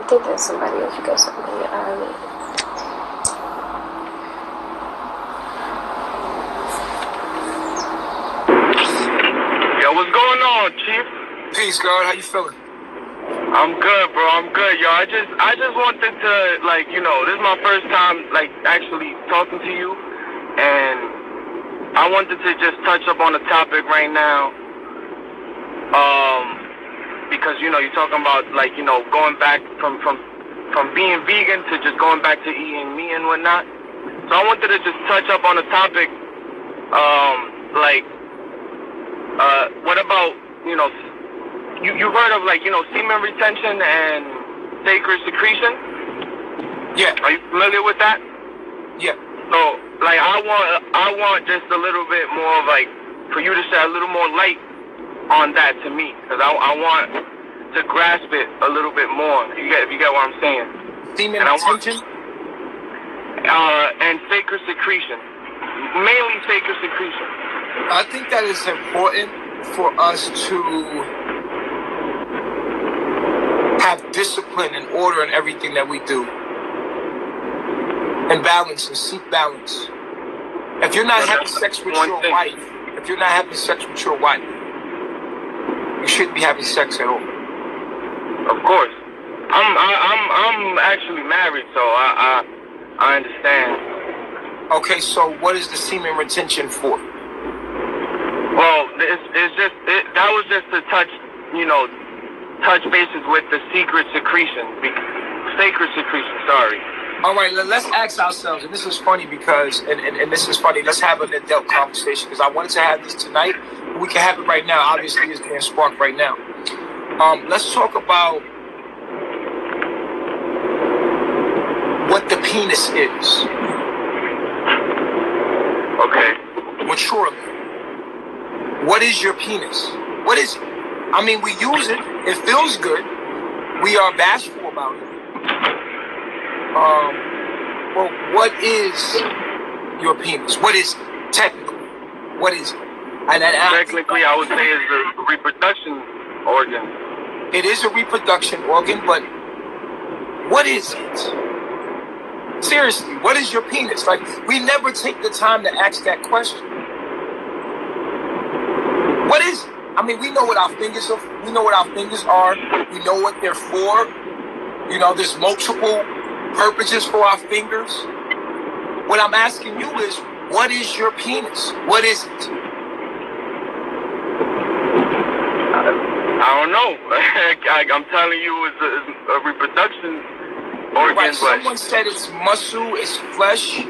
think there's somebody else. You got somebody. Yo, what's going on, Chief? Peace, God. How you feeling? I'm good, bro. I'm good, yo. I just wanted to, like, you know, this is my first time, like, actually talking to you, and I wanted to just touch up on the topic right now, because, you know, you're talking about, like, you know, going back from being vegan to just going back to eating meat and whatnot. So I wanted to just touch up on the topic, what about, you know, you've heard of, like, you know, semen retention and sacred secretion? Yeah. Are you familiar with that? Yeah. So, like, I want just a little bit more, like, for you to shed a little more light on that to me, because I want to grasp it a little bit more. If you get what I'm saying. Semen retention? And sacred secretion. Mainly sacred secretion. I think that is important for us to have discipline and order in everything that we do, and balance, and seek balance. If you're not having sex with your wife, you shouldn't be having sex at all. Of course, I'm actually married, so I understand. Okay, so what is the semen retention for? Well, that was just to touch bases with the sacred secretion, sorry. All right, let's ask ourselves, and this is funny because, and this is funny, let's have an in-depth conversation, because I wanted to have this tonight, but we can have it right now. Obviously, it's being sparked right now. Let's talk about what the penis is. Okay. Maturely. What is your penis? What is it? I mean, we use it. It feels good. We are bashful about it. Well, what is your penis? What is it? Technically? What is it? Technically, I would say it's a reproduction organ. It is a reproduction organ, but what is it? Seriously, what is your penis? Like, we never take the time to ask that question. What is it? I mean, we know what our fingers are. We know what our fingers are. We know what they're for. You know, there's multiple purposes for our fingers. What I'm asking you is, what is your penis? What is it? I don't know. I'm telling you, it's a reproduction organ. Right. Someone said it's muscle, it's flesh.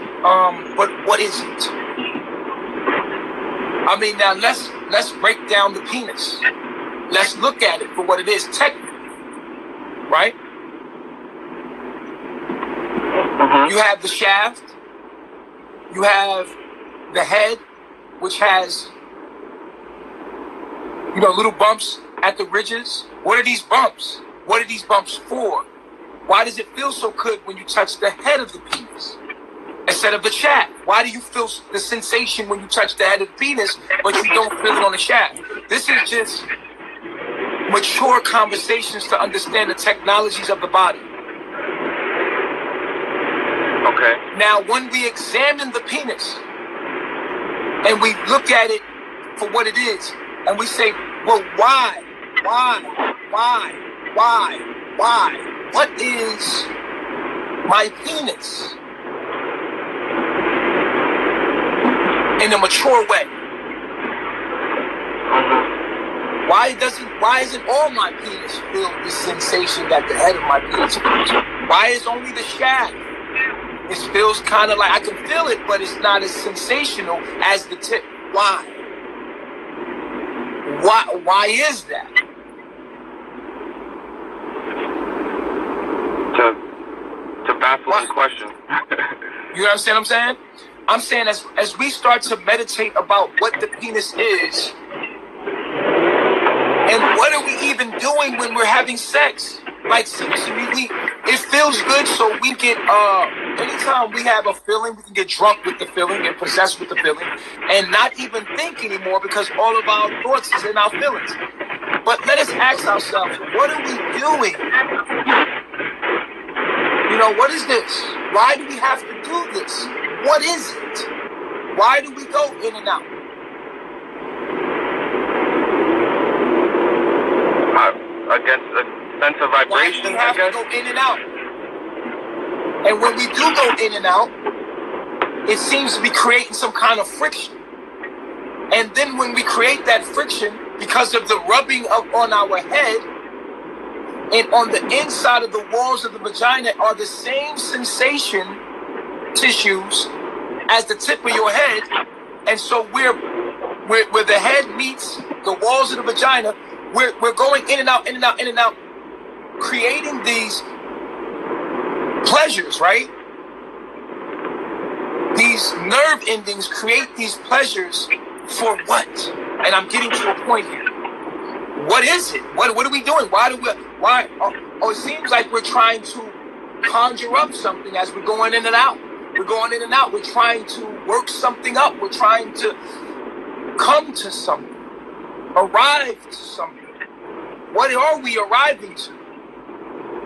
But what is it? I mean, now let's break down the penis. Let's look at it for what it is technically, right? You have the shaft. You have the head, which has, you know, little bumps at the ridges. What are these bumps? What are these bumps for? Why does it feel so good when you touch the head of the penis instead of the shaft? Why do you feel the sensation when you touch the head of the penis, but you don't feel it on the shaft? This is just mature conversations to understand the technologies of the body. Okay. Now, when we examine the penis and we look at it for what it is, and we say, well, why? What is my penis? In a mature way. Why isn't all my penis feel the sensation that the head of my penis feels? Why is only the shaft? It feels kind of like I can feel it, but it's not as sensational as the tip. Why? Why is that? To baffle the question. You understand what I'm saying? I'm saying as we start to meditate about what the penis is, and what are we even doing when we're having sex? Like, seriously, it feels good, so we get, anytime we have a feeling, we can get drunk with the feeling, get possessed with the feeling, and not even think anymore because all of our thoughts is in our feelings. But let us ask ourselves, what are we doing what is this? Why do we have to do this? What is it? Why do we go in and out? Against a sense of vibration, Why do we have to go in and out? And when we do go in and out, it seems to be creating some kind of friction. And then when we create that friction, because of the rubbing up on our head, and on the inside of the walls of the vagina are the same sensation tissues as the tip of your head. And so where the head meets the walls of the vagina, we're going in and out, in and out, in and out, creating these pleasures, right? These nerve endings create these pleasures for what? And I'm getting to a point here. What is it? What are we doing? Oh, it seems like we're trying to conjure up something as we're going in and out. We're going in and out. We're trying to work something up. We're trying to come to something, arrive to something. What are we arriving to?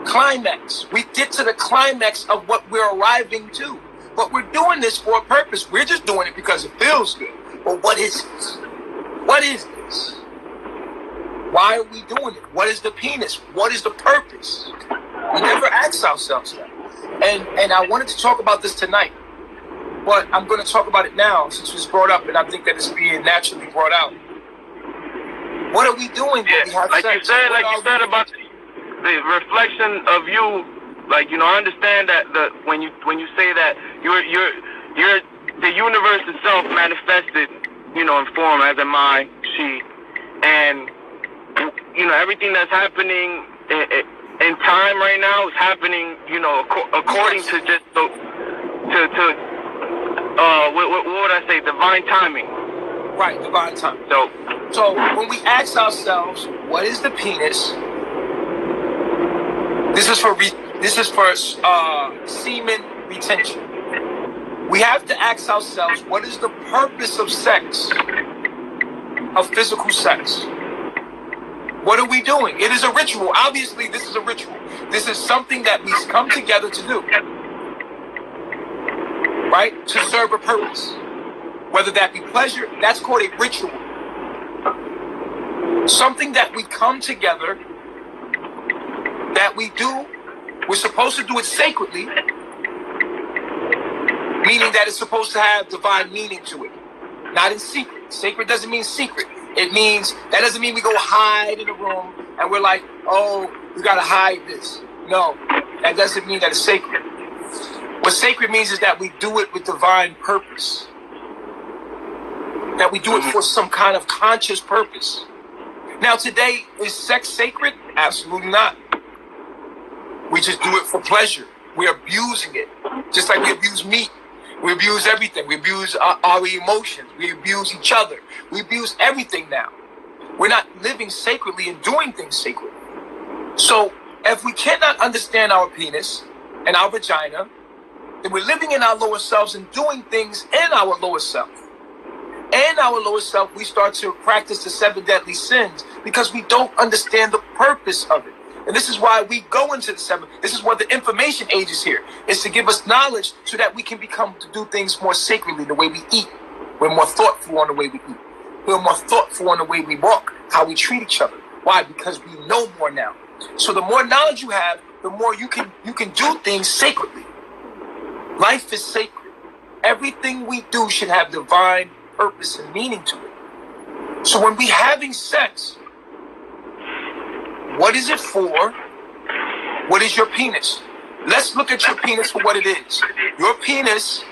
Climax. We get to the climax of what we're arriving to. But we're doing this for a purpose. We're just doing it because it feels good. But what is it? What is this? Why are we doing it? What is the penis? What is the purpose? We never ask ourselves that. And I wanted to talk about this tonight, but I'm going to talk about it now since it's brought up, and I think that it's being naturally brought out. What are we doing when we have like sex? You said about the reflection of you. Like, I understand that when you say that you're the universe itself manifested, in form as am I, she, and everything that's happening in time right now is happening, according to just what would I say, divine timing. Right, divine timing. So when we ask ourselves, what is the penis? This is for semen retention. We have to ask ourselves, what is the purpose of sex, of physical sex? What are we doing? It is a ritual. Obviously, this is a ritual. This is something that we come together to do, right? To serve a purpose. Whether that be pleasure, that's called a ritual. Something that we come together, that we do, we're supposed to do it sacredly, meaning that it's supposed to have divine meaning to it, not in secret. Sacred doesn't mean secret. It means, that doesn't mean we go hide in a room and we're like, oh, we gotta hide this. No, that doesn't mean that it's sacred. What sacred means is that we do it with divine purpose. That we do it for some kind of conscious purpose. Now today, is sex sacred? Absolutely not. We just do it for pleasure. We're abusing it. Just like we abuse meat. We abuse everything. We abuse our emotions. We abuse each other. We abuse everything now. We're not living sacredly and doing things sacredly. So if we cannot understand our penis and our vagina, then we're living in our lower selves and doing things in our lower self. And our lower self, we start to practice the 7 deadly sins because we don't understand the purpose of it. And this is why we go into the 7. This is what the information age is here. Is to give us knowledge so that we can become to do things more sacredly, the way we eat. We're more thoughtful on the way we eat. We're more thoughtful on the way we walk, how we treat each other. Why? Because we know more now. So the more knowledge you have, the more you can do things sacredly. Life is sacred. Everything we do should have divine purpose and meaning to it. So when we having sex, what is it for? What is your penis? Let's look at your penis for what it is. Your penis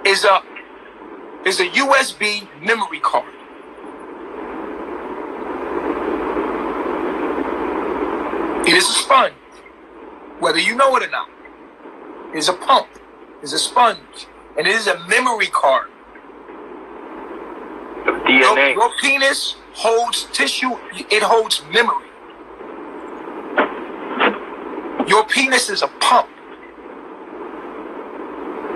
is a USB memory card. It is a sponge, whether you know it or not. It is a pump. It is a sponge. And it is a memory card. DNA. Your penis holds tissue. It holds memory. Your penis is a pump.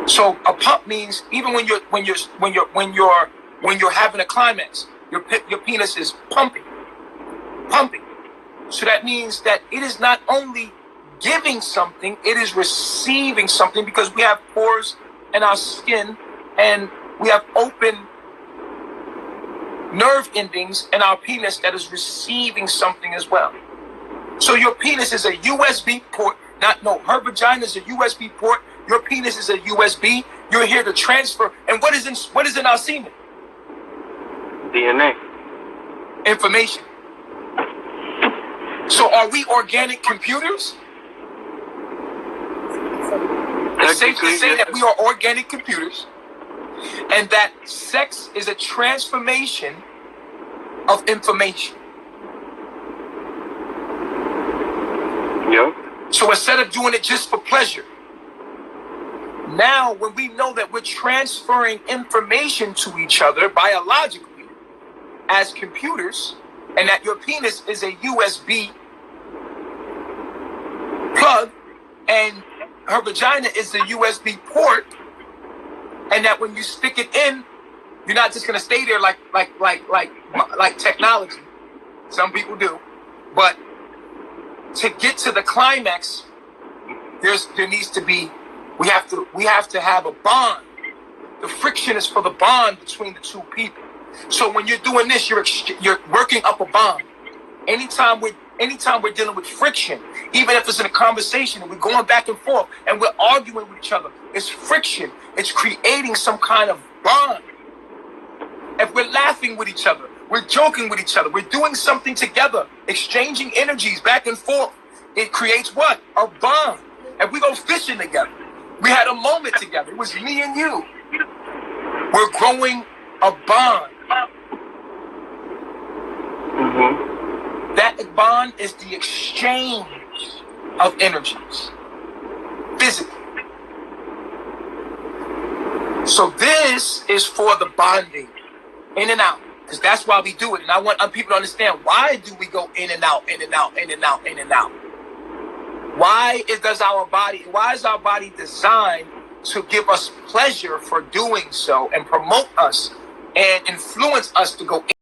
So a pump means even when you're having a climax, your penis is pumping. So that means that it is not only giving something, it is receiving something, because we have pores in our skin and we have open nerve endings in our penis that is receiving something as well. So your penis is a USB port. Her vagina is a USB port. Your penis is a USB. You're here to transfer. And what is in our semen? DNA. Information. So are we organic computers? It's safe to say that we are organic computers, and that sex is a transformation of information. Yeah. So instead of doing it just for pleasure, now when we know that we're transferring information to each other biologically as computers, and that your penis is a USB plug and her vagina is the USB port, and that when you stick it in, you're not just gonna stay there like technology. Some people do, but to get to the climax, there needs to be. We have to have a bond. The friction is for the bond between the two people. So when you're doing this, you're working up a bond. Anytime we're dealing with friction, even if it's in a conversation and we're going back and forth and we're arguing with each other, it's friction. It's creating some kind of bond. If we're laughing with each other, we're joking with each other, we're doing something together, exchanging energies back and forth, it creates what? A bond. If we go fishing together, we had a moment together. It was me and you. We're growing a bond. Mm-hmm. That bond is the exchange of energies, physically. So this is for the bonding, in and out, because that's why we do it. And I want people to understand, why do we go in and out, in and out, in and out, in and out? Why is our body designed to give us pleasure for doing so and promote us and influence us to go in?